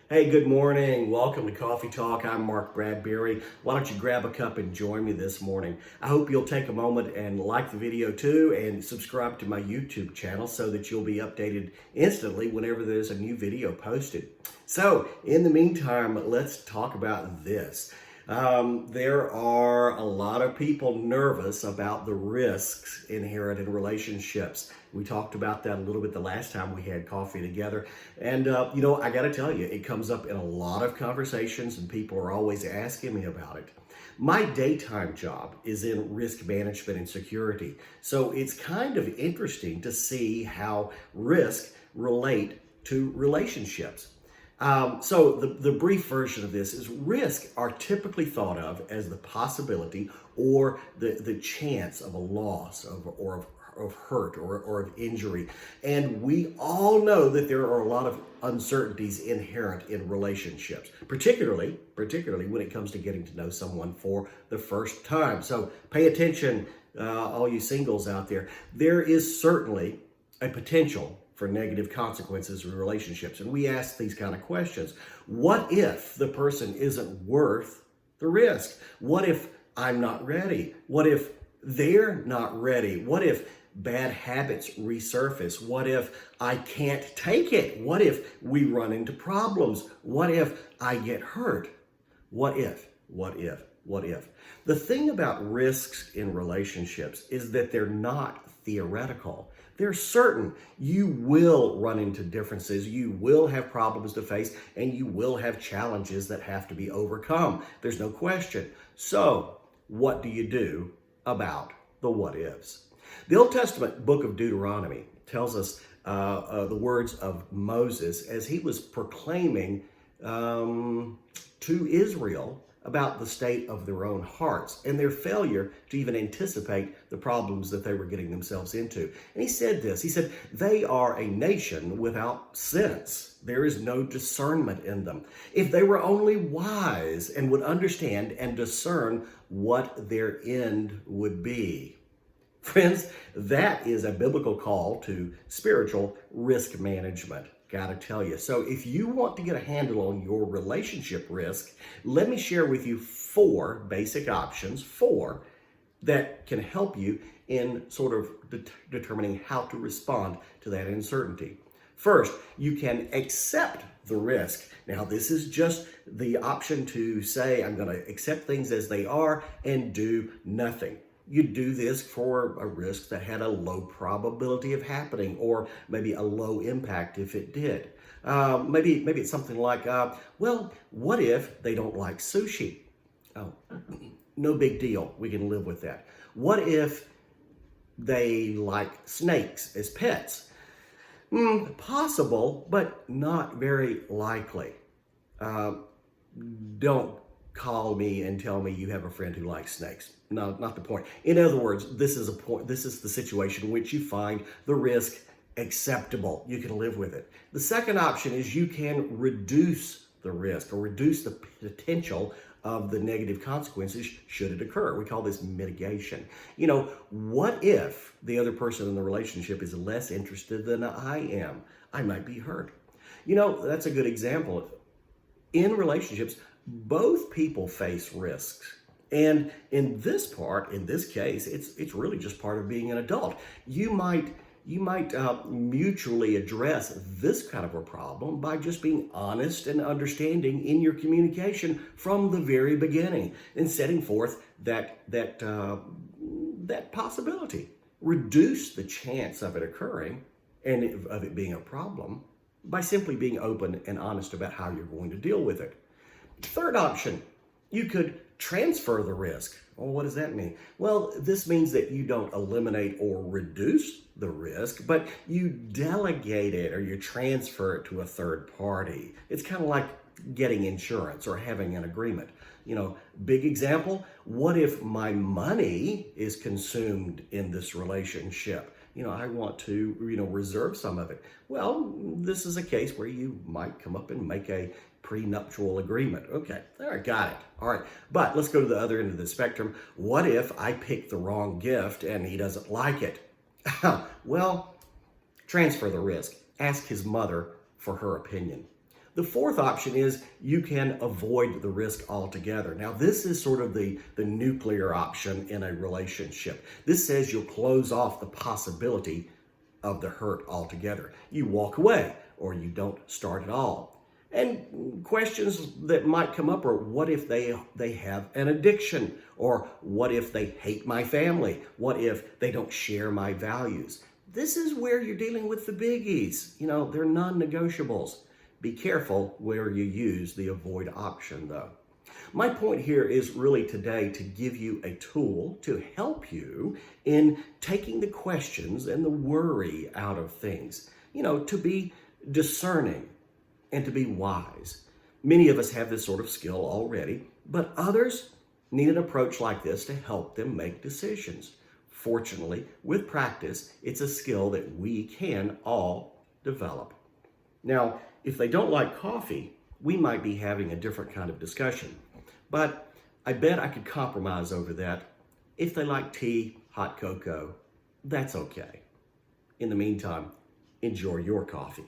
Hey, good morning. Welcome to Coffee Talk. I'm Mark Bradberry. Why don't you grab a cup and join me this morning? I hope you'll take a moment and like the video too and subscribe to my YouTube channel so that you'll be updated instantly whenever there's a new video posted. So, in the meantime, let's talk about this. There are a lot of people nervous about the risks inherent in relationships. We talked about that a little bit the last time we had coffee together. And, I got to tell you, it comes up in a lot of conversations and people are always asking me about it. My daytime job is in risk management and security. So it's kind of interesting to see how risk relate to relationships. So the brief version of this is risks are typically thought of as the possibility or the chance of a loss of hurt or of injury. And we all know that there are a lot of uncertainties inherent in relationships, particularly when it comes to getting to know someone for the first time. So pay attention, all you singles out there. There is certainly a potential for negative consequences in relationships. And we ask these kind of questions. What if the person isn't worth the risk? What if I'm not ready? What if they're not ready? What if bad habits resurface? What if I can't take it? What if we run into problems? What if I get hurt? What if? The thing about risks in relationships is that they're not theoretical. They're certain. You will run into differences, you will have problems to face, and you will have challenges that have to be overcome. There's no question. So, what do you do about the what ifs? The Old Testament book of Deuteronomy tells us the words of Moses as he was proclaiming to Israel about the state of their own hearts and their failure to even anticipate the problems that they were getting themselves into. And he said this, he said, they are a nation without sense. There is no discernment in them. If they were only wise and would understand and discern what their end would be. Friends, that is a biblical call to spiritual risk management. Gotta tell you. So if you want to get a handle on your relationship risk, let me share with you four basic options, that can help you in sort of determining how to respond to that uncertainty. First, you can accept the risk. Now, this is just the option to say, I'm going to accept things as they are and do nothing. You do this for a risk that had a low probability of happening, or maybe a low impact if it did. Maybe it's something like, what if they don't like sushi? Oh, no big deal. We can live with that. What if they like snakes as pets? Possible, but not very likely. Don't call me and tell me you have a friend who likes snakes. No, not the point. In other words, this is the situation in which you find the risk acceptable. You can live with it. The second option is you can reduce the risk or reduce the potential of the negative consequences should it occur. We call this mitigation. What if the other person in the relationship is less interested than I am? I might be hurt. That's a good example. In relationships, both people face risks. And in this case, it's really just part of being an adult. You might mutually address this kind of a problem by just being honest and understanding in your communication from the very beginning and setting forth that possibility. Reduce the chance of it occurring and of it being a problem by simply being open and honest about how you're going to deal with it. Third option, you could transfer the risk. Well, what does that mean? Well, this means that you don't eliminate or reduce the risk, but you delegate it or you transfer it to a third party. It's kind of like getting insurance or having an agreement. Big example, what if my money is consumed in this relationship? I want to, reserve some of it. Well, this is a case where you might come up and make a prenuptial agreement. Okay, all right, got it. All right, but let's go to the other end of the spectrum. What if I pick the wrong gift and he doesn't like it? Well, transfer the risk. Ask his mother for her opinion. The fourth option is you can avoid the risk altogether. Now, this is sort of the nuclear option in a relationship. This says you'll close off the possibility of the hurt altogether. You walk away or you don't start at all. And questions that might come up are, what if they have an addiction? Or what if they hate my family? What if they don't share my values? This is where you're dealing with the biggies. You know, they're non-negotiables. Be careful where you use the avoid option, though. My point here is really today to give you a tool to help you in taking the questions and the worry out of things. You know, to be discerning and to be wise. Many of us have this sort of skill already, but others need an approach like this to help them make decisions. Fortunately, with practice, it's a skill that we can all develop. Now, if they don't like coffee, we might be having a different kind of discussion. But I bet I could compromise over that. If they like tea, hot cocoa, that's okay. In the meantime, enjoy your coffee.